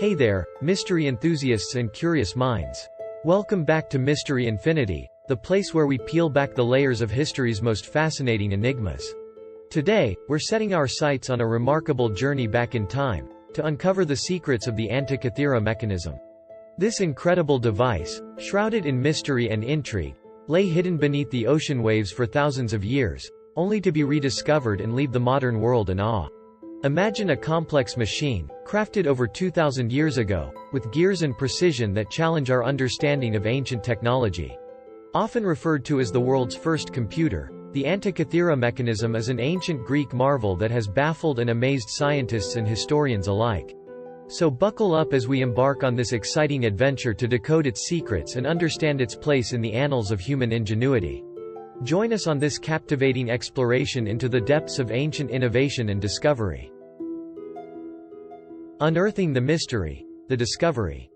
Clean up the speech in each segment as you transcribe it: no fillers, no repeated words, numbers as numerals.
Hey there, mystery enthusiasts and curious minds. Welcome back to Mystery Infinity, the place where we peel back the layers of history's most fascinating enigmas. Today, we're setting our sights on a remarkable journey back in time, to uncover the secrets of the Antikythera mechanism. This incredible device, shrouded in mystery and intrigue, lay hidden beneath the ocean waves for thousands of years, only to be rediscovered and leave the modern world in awe. Imagine a complex machine, crafted over 2,000 years ago, with gears and precision that challenge our understanding of ancient technology. Often referred to as the world's first computer, the Antikythera mechanism is an ancient Greek marvel that has baffled and amazed scientists and historians alike. So buckle up as we embark on this exciting adventure to decode its secrets and understand its place in the annals of human ingenuity. Join us on this captivating exploration into the depths of ancient innovation and discovery. Unearthing the mystery, the discovery.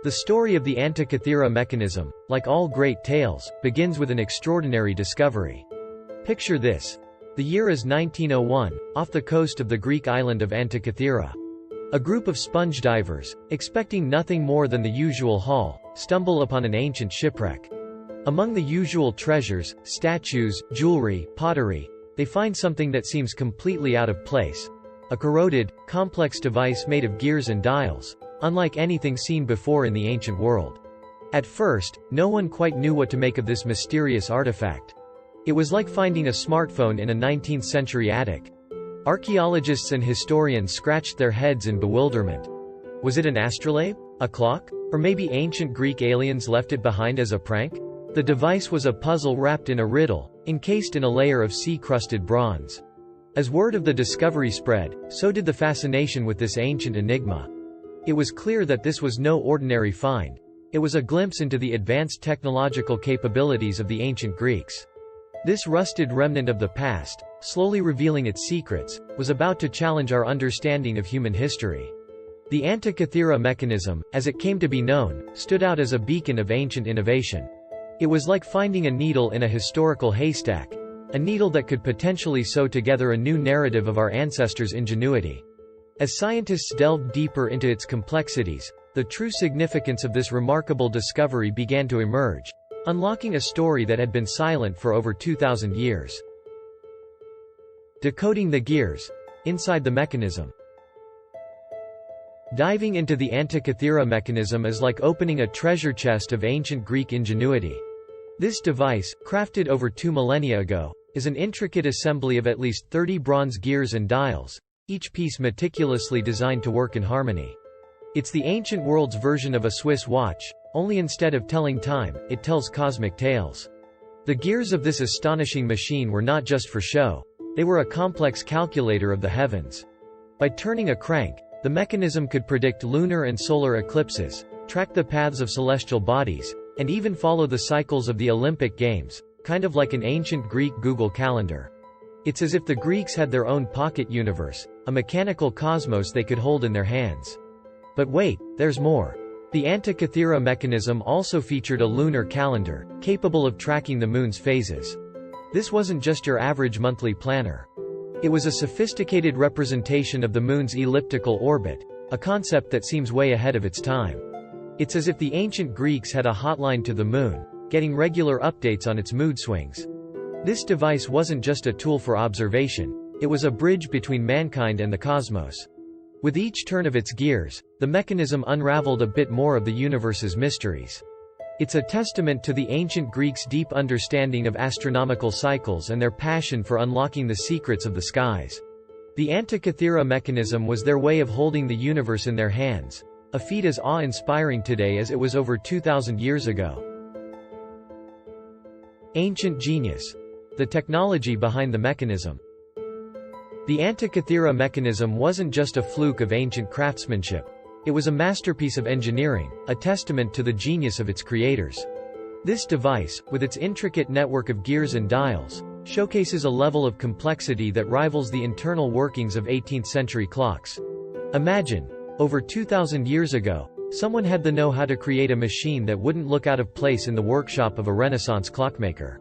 The story of the Antikythera mechanism, like all great tales, begins with an extraordinary discovery. Picture this. The year is 1901, off the coast of the Greek island of Antikythera. A group of sponge divers, expecting nothing more than the usual haul, stumble upon an ancient shipwreck. Among the usual treasures, statues, jewelry, pottery, they find something that seems completely out of place. A corroded, complex device made of gears and dials, unlike anything seen before in the ancient world. At first, no one quite knew what to make of this mysterious artifact. It was like finding a smartphone in a 19th century attic. Archaeologists and historians scratched their heads in bewilderment. Was it an astrolabe? A clock? Or maybe ancient Greek aliens left it behind as a prank? The device was a puzzle wrapped in a riddle, encased in a layer of sea-crusted bronze. As word of the discovery spread, so did the fascination with this ancient enigma. It was clear that this was no ordinary find. It was a glimpse into the advanced technological capabilities of the ancient Greeks. This rusted remnant of the past, slowly revealing its secrets, was about to challenge our understanding of human history. The Antikythera mechanism, as it came to be known, stood out as a beacon of ancient innovation. It was like finding a needle in a historical haystack, a needle that could potentially sew together a new narrative of our ancestors' ingenuity. As scientists delved deeper into its complexities, the true significance of this remarkable discovery began to emerge, unlocking a story that had been silent for over 2,000 years. Decoding the gears inside the mechanism. Diving into the Antikythera mechanism is like opening a treasure chest of ancient Greek ingenuity. This device, crafted over 2 millennia ago, is an intricate assembly of at least 30 bronze gears and dials, each piece meticulously designed to work in harmony. It's the ancient world's version of a Swiss watch, only instead of telling time, it tells cosmic tales. The gears of this astonishing machine were not just for show, they were a complex calculator of the heavens. By turning a crank, the mechanism could predict lunar and solar eclipses, track the paths of celestial bodies, and even follow the cycles of the Olympic Games, kind of like an ancient Greek Google Calendar. It's as if the Greeks had their own pocket universe, a mechanical cosmos they could hold in their hands. But wait, there's more. The Antikythera mechanism also featured a lunar calendar, capable of tracking the moon's phases. This wasn't just your average monthly planner. It was a sophisticated representation of the moon's elliptical orbit, a concept that seems way ahead of its time. It's as if the ancient Greeks had a hotline to the moon, getting regular updates on its mood swings. This device wasn't just a tool for observation, it was a bridge between mankind and the cosmos. With each turn of its gears, the mechanism unraveled a bit more of the universe's mysteries. It's a testament to the ancient Greeks' deep understanding of astronomical cycles and their passion for unlocking the secrets of the skies. The Antikythera mechanism was their way of holding the universe in their hands, a feat as awe-inspiring today as it was over 2,000 years ago. Ancient genius. The technology behind the mechanism. The Antikythera mechanism wasn't just a fluke of ancient craftsmanship. It was a masterpiece of engineering, a testament to the genius of its creators. This device, with its intricate network of gears and dials, showcases a level of complexity that rivals the internal workings of 18th-century clocks. Imagine, over 2,000 years ago, someone had the know-how to create a machine that wouldn't look out of place in the workshop of a Renaissance clockmaker.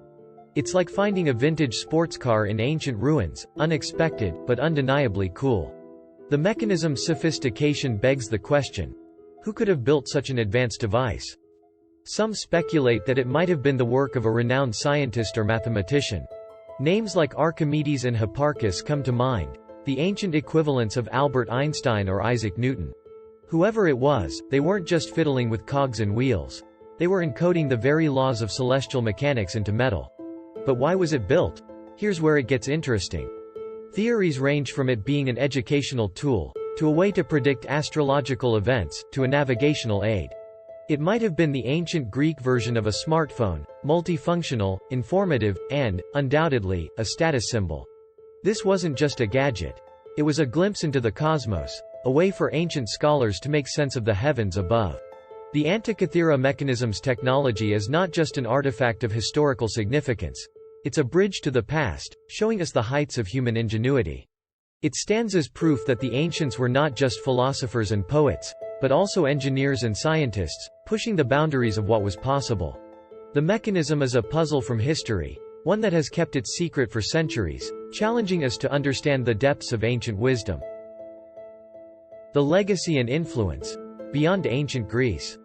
It's like finding a vintage sports car in ancient ruins, unexpected, but undeniably cool. The mechanism's sophistication begs the question: who could have built such an advanced device? Some speculate that it might have been the work of a renowned scientist or mathematician. Names like Archimedes and Hipparchus come to mind, the ancient equivalents of Albert Einstein or Isaac Newton. Whoever it was, they weren't just fiddling with cogs and wheels. They were encoding the very laws of celestial mechanics into metal. But why was it built? Here's where it gets interesting. Theories range from it being an educational tool, to a way to predict astrological events, to a navigational aid. It might have been the ancient Greek version of a smartphone, multifunctional, informative, and, undoubtedly, a status symbol. This wasn't just a gadget. It was a glimpse into the cosmos, a way for ancient scholars to make sense of the heavens above. The Antikythera mechanism's technology is not just an artifact of historical significance. It's a bridge to the past, showing us the heights of human ingenuity. It stands as proof that the ancients were not just philosophers and poets, but also engineers and scientists, pushing the boundaries of what was possible. The mechanism is a puzzle from history, one that has kept its secret for centuries, challenging us to understand the depths of ancient wisdom. The legacy and influence. Beyond ancient Greece.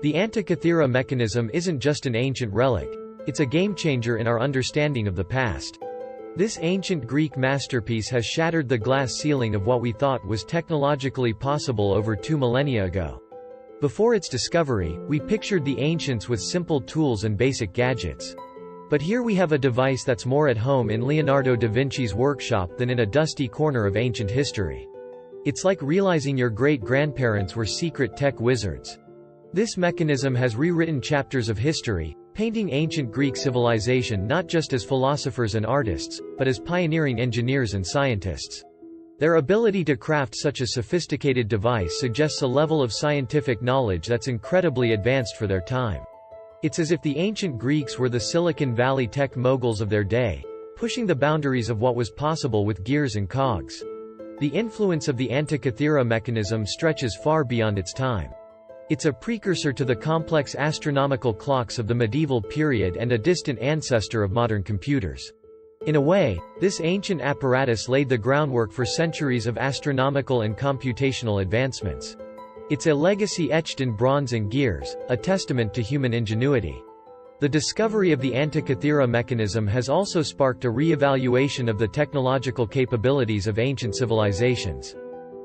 The Antikythera mechanism isn't just an ancient relic, it's a game-changer in our understanding of the past. This ancient Greek masterpiece has shattered the glass ceiling of what we thought was technologically possible over 2 millennia ago. Before its discovery, we pictured the ancients with simple tools and basic gadgets. But here we have a device that's more at home in Leonardo da Vinci's workshop than in a dusty corner of ancient history. It's like realizing your great-grandparents were secret tech wizards. This mechanism has rewritten chapters of history, painting ancient Greek civilization not just as philosophers and artists, but as pioneering engineers and scientists. Their ability to craft such a sophisticated device suggests a level of scientific knowledge that's incredibly advanced for their time. It's as if the ancient Greeks were the Silicon Valley tech moguls of their day, pushing the boundaries of what was possible with gears and cogs. The influence of the Antikythera mechanism stretches far beyond its time. It's a precursor to the complex astronomical clocks of the medieval period and a distant ancestor of modern computers. In a way, this ancient apparatus laid the groundwork for centuries of astronomical and computational advancements. It's a legacy etched in bronze and gears, a testament to human ingenuity. The discovery of the Antikythera mechanism has also sparked a re-evaluation of the technological capabilities of ancient civilizations.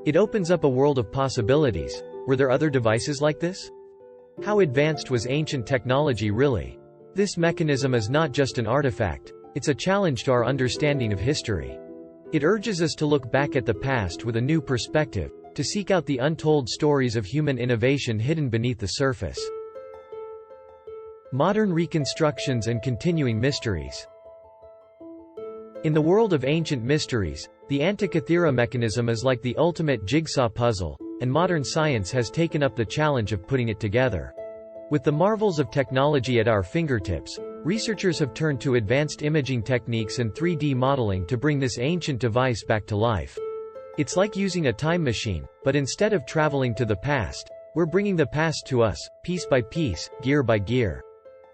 It opens up a world of possibilities. Were there other devices like this? How advanced was ancient technology really? This mechanism is not just an artifact, it's a challenge to our understanding of history. It urges us to look back at the past with a new perspective, to seek out the untold stories of human innovation hidden beneath the surface. Modern reconstructions and continuing mysteries. In the world of ancient mysteries, the Antikythera mechanism is like the ultimate jigsaw puzzle, and modern science has taken up the challenge of putting it together. With the marvels of technology at our fingertips, researchers have turned to advanced imaging techniques and 3D modeling to bring this ancient device back to life. It's like using a time machine, but instead of traveling to the past, we're bringing the past to us, piece by piece, gear by gear.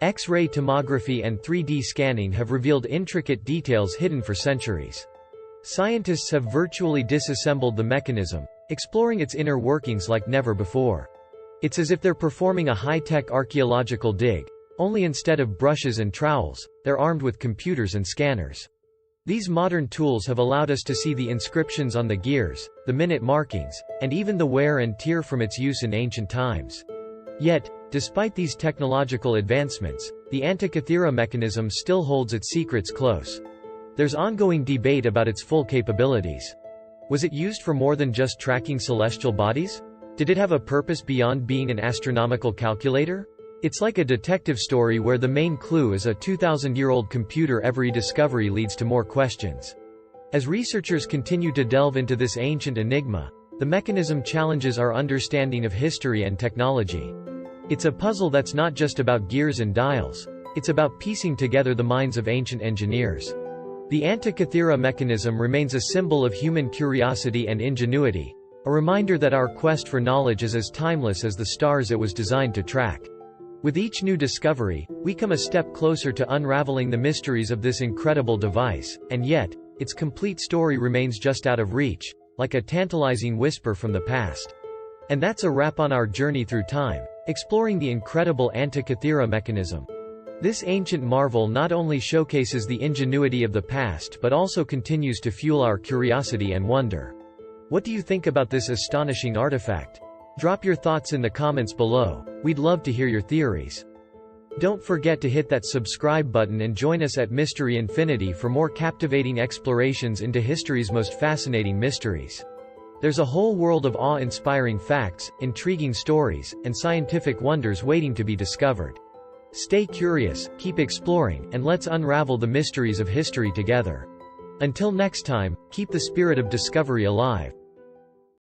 X-ray tomography and 3D scanning have revealed intricate details hidden for centuries. Scientists have virtually disassembled the mechanism, exploring its inner workings like never before. It's as if they're performing a high-tech archaeological dig, only instead of brushes and trowels, they're armed with computers and scanners. These modern tools have allowed us to see the inscriptions on the gears, the minute markings, and even the wear and tear from its use in ancient times. Yet, despite these technological advancements, the Antikythera mechanism still holds its secrets close. There's ongoing debate about its full capabilities. Was it used for more than just tracking celestial bodies? Did it have a purpose beyond being an astronomical calculator? It's like a detective story where the main clue is a 2,000-year-old computer. Every discovery leads to more questions. As researchers continue to delve into this ancient enigma, the mechanism challenges our understanding of history and technology. It's a puzzle that's not just about gears and dials. It's about piecing together the minds of ancient engineers. The Antikythera mechanism remains a symbol of human curiosity and ingenuity, a reminder that our quest for knowledge is as timeless as the stars it was designed to track. With each new discovery, we come a step closer to unraveling the mysteries of this incredible device, and yet, its complete story remains just out of reach, like a tantalizing whisper from the past. And that's a wrap on our journey through time, exploring the incredible Antikythera mechanism. This ancient marvel not only showcases the ingenuity of the past but also continues to fuel our curiosity and wonder. What do you think about this astonishing artifact? Drop your thoughts in the comments below. We'd love to hear your theories. Don't forget to hit that subscribe button and join us at Mystery Infinity for more captivating explorations into history's most fascinating mysteries. There's a whole world of awe-inspiring facts, intriguing stories, and scientific wonders waiting to be discovered. Stay curious, keep exploring, and let's unravel the mysteries of history together. Until next time, keep the spirit of discovery alive.